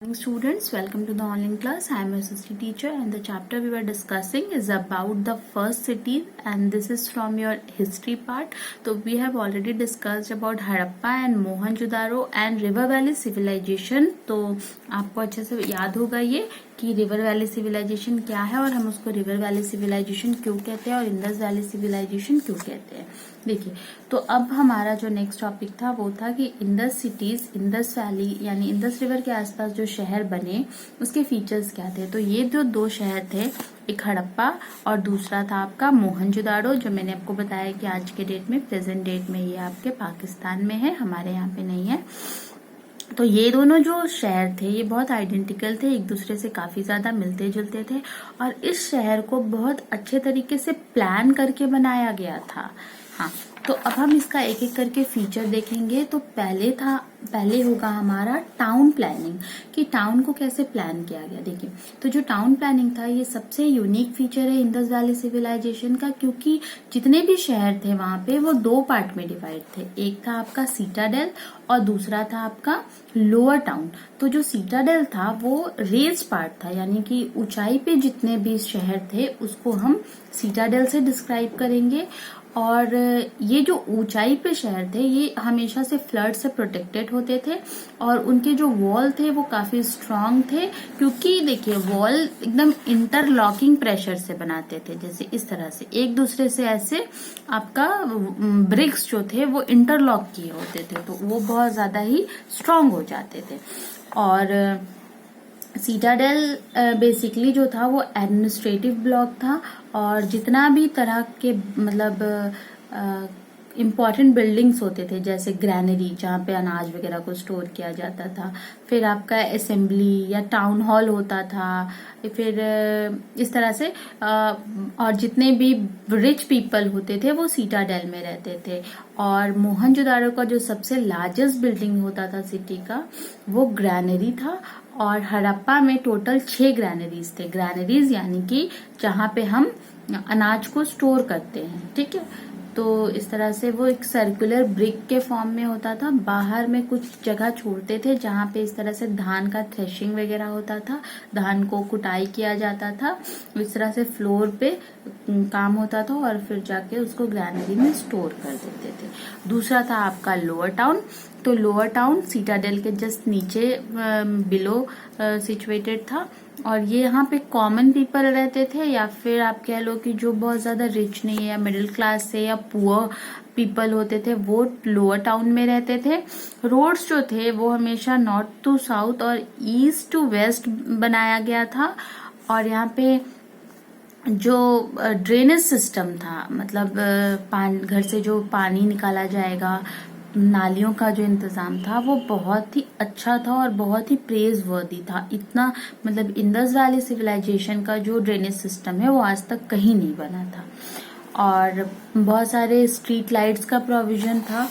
Morning students, welcome to the online class. I am your assistant teacher and the chapter we were discussing is about the first city and this is from your history part. So we have already discussed about Harappa and Mohenjo-daro and River Valley civilization. तो आपको अच्छे से याद होगा ये कि river valley civilisation क्या है और हम उसको रिवर वैली सिविलाइजेशन क्यों कहते हैं और इंडस वैली सिविलाइजेशन क्यों कहते हैं। देखिए, तो अब हमारा जो नेक्स्ट टॉपिक था वो था कि इंडस सिटीज, इंडस वैली यानी इंडस रिवर के आसपास जो शहर बने उसके फीचर्स क्या थे। तो ये जो दो शहर थे, एक हड़प्पा और दूसरा था आपका मोहनजोदाड़ो, जो मैंने आपको बताया कि आज के डेट में, प्रेजेंट डेट में ये आपके पाकिस्तान में है, हमारे यहाँ पे नहीं है। तो ये दोनों जो शहर थे ये बहुत आइडेंटिकल थे, एक दूसरे से काफी ज्यादा मिलते जुलते थे और इस शहर को बहुत अच्छे तरीके से प्लान करके बनाया गया था। हाँ, तो अब हम इसका एक एक करके फीचर देखेंगे। तो पहले होगा हमारा टाउन प्लानिंग, कि टाउन को कैसे प्लान किया गया। देखिए, तो जो टाउन प्लानिंग था ये सबसे यूनिक फीचर है इंडस वैली सिविलाइजेशन का, क्योंकि जितने भी शहर थे वहां पे वो दो पार्ट में डिवाइड थे। एक था आपका सीटाडेल और दूसरा था आपका लोअर टाउन। तो जो सीटाडेल था वो रेज पार्ट था, यानी कि ऊंचाई पे जितने भी शहर थे उसको हम सीटाडेल से डिस्क्राइब करेंगे। और ये जो ऊंचाई पे शहर थे ये हमेशा से फ्लड से प्रोटेक्टेड होते थे और उनके जो वॉल थे वो काफी स्ट्रांग थे, क्योंकि देखिए वॉल एकदम इंटरलॉकिंग प्रेशर से बनाते थे, जैसे इस तरह से एक दूसरे से ऐसे आपका ब्रिक्स जो थे वो इंटरलॉक किए होते थे, तो वो बहुत ज्यादा ही स्ट्रांग हो जाते थे। और सीटाडेल बेसिकली जो था वो एडमिनिस्ट्रेटिव ब्लॉक था और जितना भी तरह के मतलब इम्पॉर्टेंट बिल्डिंग्स होते थे, जैसे ग्रैनरी जहाँ पे अनाज वगैरह को स्टोर किया जाता था, फिर आपका असेंबली या टाउन हॉल होता था, फिर इस तरह से और जितने भी रिच पीपल होते थे वो सीटाडेल में रहते थे। और मोहनजोदाड़ो का जो सबसे लार्जेस्ट बिल्डिंग होता था सिटी का वो ग्रैनरी था और हड़प्पा में टोटल 6 ग्रैनरीज थे। ग्रैनरीज यानी कि जहाँ पे हम अनाज को स्टोर करते हैं, ठीक है। तो इस तरह से वो एक सर्कुलर ब्रिक के फॉर्म में होता था। बाहर में कुछ जगह छोड़ते थे जहाँ पे इस तरह से धान का थ्रेशिंग वगैरह होता था, धान को कुटाई किया जाता था, इस तरह से फ्लोर पे काम होता था और फिर जाके उसको ग्रैनरी में स्टोर कर देते थे। दूसरा था आपका लोअर टाउन। तो लोअर टाउन सीटाडेल के जस्ट नीचे बिलो सिचुएटेड था और ये यहाँ पे कॉमन पीपल रहते थे, या फिर आप कह लो कि जो बहुत ज्यादा रिच नहीं है या मिडिल क्लास से या पुअर पीपल होते थे वो लोअर टाउन में रहते थे। रोड्स जो थे वो हमेशा नॉर्थ टू साउथ और ईस्ट टू वेस्ट बनाया गया था और यहाँ पे जो ड्रेनेज सिस्टम था, मतलब घर से जो पानी निकाला जाएगा, नालियों का जो इंतजाम था वो बहुत ही अच्छा था और बहुत ही प्रेज वर्दी था। इतना मतलब इंडस वैली सिविलाइजेशन का जो ड्रेनेज सिस्टम है वो आज तक कहीं नहीं बना था। और बहुत सारे स्ट्रीट लाइट्स का प्रोविजन था,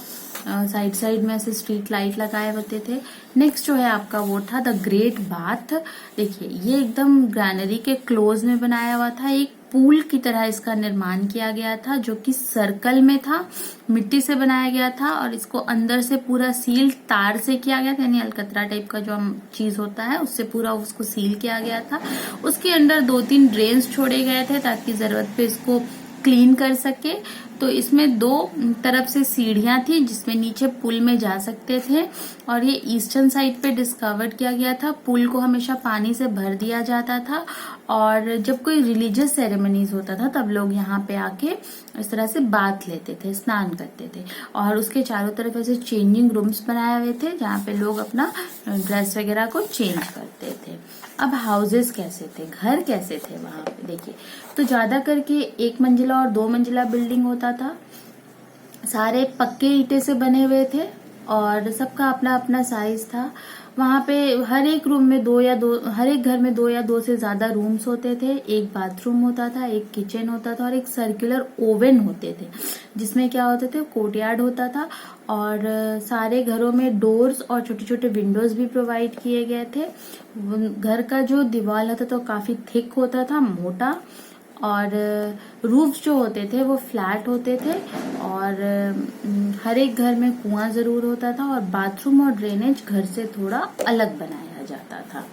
साइड साइड में ऐसे स्ट्रीट लाइट लगाए होते थे। नेक्स्ट जो है आपका वो था द ग्रेट बाथ। देखिए, ये एकदम ग्रैनरी के क्लोज में बनाया हुआ था, एक पूल की तरह इसका निर्माण किया गया था जो कि सर्कल में था, मिट्टी से बनाया गया था और इसको अंदर से पूरा सील तार से किया गया था, यानी अलकतरा टाइप का जो चीज होता है उससे पूरा उसको सील किया गया था। उसके अंदर 2-3 ड्रेन्स छोड़े गए थे ताकि जरूरत पे इसको क्लीन कर सके। तो इसमें 2 तरफ से सीढ़ियां थी जिसमें नीचे पुल में जा सकते थे और ये ईस्टर्न साइड पे डिस्कवर किया गया था। पुल को हमेशा पानी से भर दिया जाता था और जब कोई रिलीजियस सेरेमनीज होता था तब लोग यहाँ पे आके इस तरह से बाथ लेते थे, स्नान करते थे और उसके चारों तरफ ऐसे चेंजिंग रूम्स बनाए हुए थे जहाँ पे लोग अपना ड्रेस वगैरह को चेंज करते थे। अब हाउसेस कैसे थे, घर कैसे थे वहां पे, देखिए, तो ज्यादा करके 1 मंजिला और 2 मंजिला बिल्डिंग होता था। सारे पक्के ईंटे से बने हुए थे और सबका अपना अपना साइज था। वहां पे हर एक रूम में हर एक घर में 2 या 2 से ज्यादा रूम्स होते थे, एक बाथरूम होता था, एक किचन होता था और एक सर्कुलर ओवन होते थे जिसमें क्या होते थे, कोर्टयार्ड होता था और सारे घरों में डोर्स और छोटे छोटे विंडोज भी प्रोवाइड किए गए थे। घर का जो दीवार होता था तो काफी थिक होता था, मोटा, और रूफ्स जो होते थे वो फ्लैट होते थे और हर एक घर में कुआं जरूर होता था और बाथरूम और ड्रेनेज घर से थोड़ा अलग बनाया जाता था।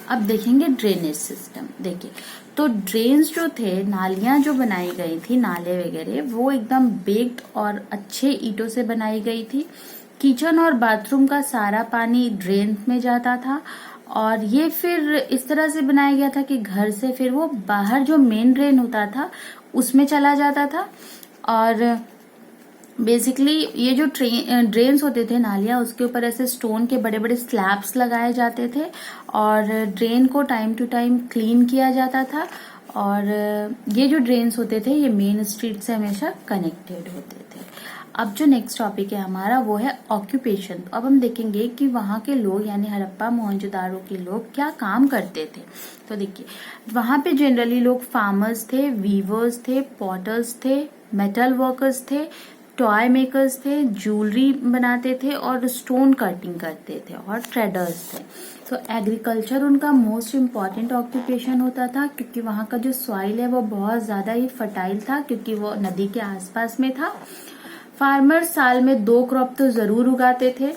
अब देखेंगे ड्रेनेज सिस्टम। देखिए, तो ड्रेन्स जो थे, नालियां जो बनाई गई थी, नाले वगैरह, वो एकदम बेक्ड और अच्छे ईंटों से बनाई गई थी। किचन और बाथरूम का सारा पानी ड्रेन में जाता था और ये फिर इस तरह से बनाया गया था कि घर से फिर वो बाहर जो मेन ड्रेन होता था उसमें चला जाता था। और बेसिकली ये जो ड्रेन्स होते थे, नालियां, उसके ऊपर ऐसे स्टोन के बड़े बड़े स्लैब्स लगाए जाते थे और ड्रेन को टाइम टू टाइम क्लीन किया जाता था। और ये जो ड्रेन्स होते थे ये मेन स्ट्रीट से हमेशा कनेक्टेड होते थे। अब जो नेक्स्ट टॉपिक है हमारा वो है ऑक्यूपेशन। तो अब हम देखेंगे कि वहाँ के लोग यानी हड़प्पा मोहनजोदारो के लोग क्या काम करते थे। तो देखिए, वहाँ पे जनरली लोग फार्मर्स थे, वीवर्स थे, पॉटर्स थे, मेटल वर्कर्स थे, टॉय मेकर्स थे, ज्वेलरी बनाते थे और स्टोन कटिंग करते थे और ट्रेडर्स थे। तो एग्रीकल्चर उनका मोस्ट इम्पॉर्टेंट ऑक्यूपेशन होता था क्योंकि वहाँ का जो सॉइल है वो बहुत ज्यादा ही फर्टाइल था क्योंकि वो नदी के आसपास में था। फार्मर्स साल में 2 क्रॉप तो जरूर उगाते थे।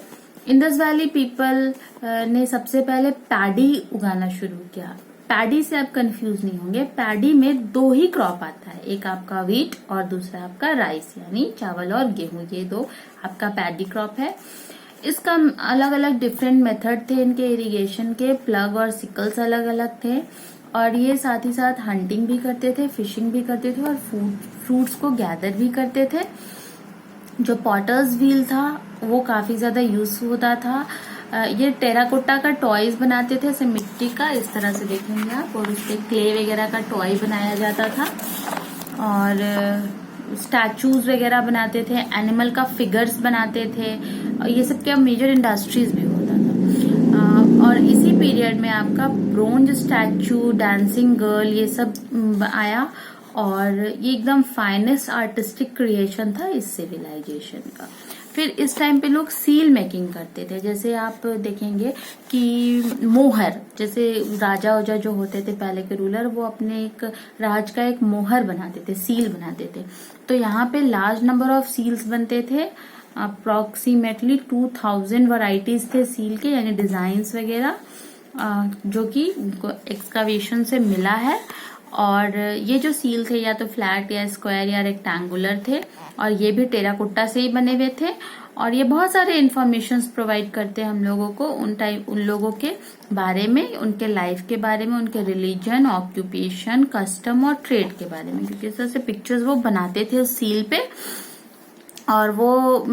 इंडस वैली पीपल ने सबसे पहले पैडी उगाना शुरू किया। पैडी से आप कंफ्यूज नहीं होंगे, पैडी में 2 ही क्रॉप आता है, एक आपका व्हीट और दूसरा आपका राइस यानी चावल और गेहूं, ये 2 आपका पैडी क्रॉप है। इसका अलग अलग डिफरेंट मेथड थे इनके इरिगेशन के, प्लग और सिकल्स अलग अलग थे और ये साथ ही साथ हंटिंग भी करते थे, फिशिंग भी करते थे और फ्रूट्स को गैदर भी करते थे। जो पॉटर्स व्हील था वो काफी ज्यादा यूज होता था। ये टेराकोटा का टॉयज बनाते थे, ऐसे मिट्टी का, इस तरह से देखेंगे आप, और उससे क्ले वगैरह का टॉय बनाया जाता था और स्टैचूज वगैरह बनाते थे, एनिमल का फिगर्स बनाते थे और ये सब क्या मेजर इंडस्ट्रीज भी होता था। और इसी पीरियड में आपका ब्रोंज स्टैचू, डांसिंग गर्ल, ये सब आया और ये एकदम फाइनेस्ट आर्टिस्टिक क्रिएशन था इस सिविलाइजेशन का। फिर इस टाइम पे लोग सील मेकिंग करते थे, जैसे आप देखेंगे कि मोहर, जैसे राजा ओजा जो होते थे पहले के रूलर, वो अपने एक राज का एक मोहर बनाते थे, सील बनाते थे। तो यहाँ पे लार्ज नंबर ऑफ सील्स बनते थे, अप्रोक्सीमेटली 2000 वैरायटीज थे सील के, यानी डिजाइन्स वगैरह, जो कि एक्सकावेशन से मिला है। और ये जो सील थे या तो फ्लैट या स्क्वायर या रेक्टेंगुलर थे और ये भी टेराकोटा से ही बने हुए थे और ये बहुत सारे इन्फॉर्मेशन प्रोवाइड करते हैं हम लोगों को उन लोगों के बारे में, उनके लाइफ के बारे में, उनके रिलीजन, ऑक्यूपेशन, कस्टम और ट्रेड के बारे में, क्योंकि इस तरह से पिक्चर्स वो बनाते थे उस सील पे और वो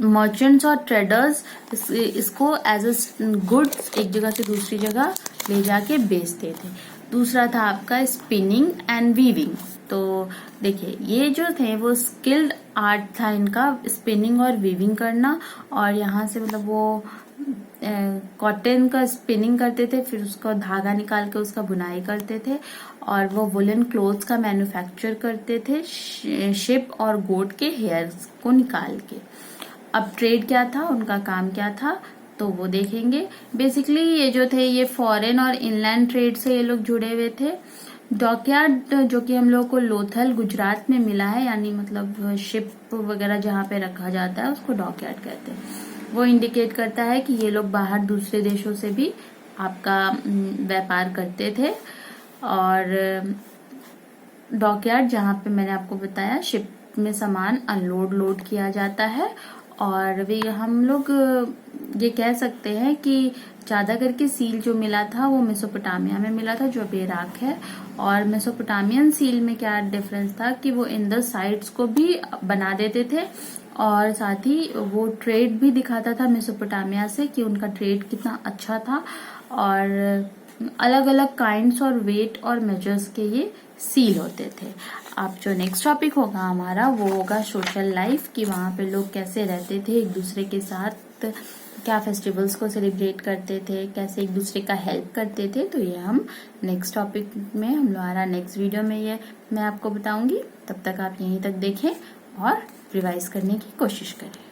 मर्चेंट्स और ट्रेडर्स इसको एज अ गुड्स एक जगह से दूसरी जगह ले जाके बेचते थे। दूसरा था आपका स्पिनिंग एंड वीविंग। तो देखिए, ये जो थे वो स्किल्ड आर्ट था इनका, स्पिनिंग और वीविंग करना। और यहाँ से मतलब वो कॉटन का स्पिनिंग करते थे, फिर उसका धागा निकाल के उसका बुनाई करते थे और वो वुलन क्लोथ्स का मैन्युफैक्चर करते थे शिप और गोट के हेयर्स को निकाल के। अब ट्रेड क्या था, उनका काम क्या था, तो वो देखेंगे। बेसिकली ये जो थे ये फॉरेन और इनलैंड ट्रेड से ये लोग जुड़े हुए थे। डॉकयार्ड जो कि हम लोग को लोथल गुजरात में मिला है, यानी मतलब शिप वगैरह जहाँ पे रखा जाता है उसको डॉकयार्ड कहते हैं। वो इंडिकेट करता है कि ये लोग बाहर दूसरे देशों से भी आपका व्यापार करते थे। और डॉकयार्ड जहाँ पे मैंने आपको बताया शिप में सामान अनलोड लोड किया जाता है। और वे हम लोग ये कह सकते हैं कि ज्यादा करके सील जो मिला था वो मेसोपोटामिया में मिला था, जो अभी इराक है। और मेसोपोटामियन सील में क्या डिफरेंस था कि वो इन द साइट्स को भी बना देते थे और साथ ही वो ट्रेड भी दिखाता था मेसोपोटामिया से कि उनका ट्रेड कितना अच्छा था। और अलग अलग काइंड्स और वेट और मेजर्स के ये सील होते थे। अब जो नेक्स्ट टॉपिक होगा हमारा वो होगा सोशल लाइफ, कि वहाँ पे लोग कैसे रहते थे एक दूसरे के साथ, क्या फेस्टिवल्स को सेलिब्रेट करते थे, कैसे एक दूसरे का हेल्प करते थे। तो ये हम नेक्स्ट टॉपिक में, हम हमारा नेक्स्ट वीडियो में ये मैं आपको बताऊंगी। तब तक आप यहीं तक देखें और रिवाइज करने की कोशिश करें।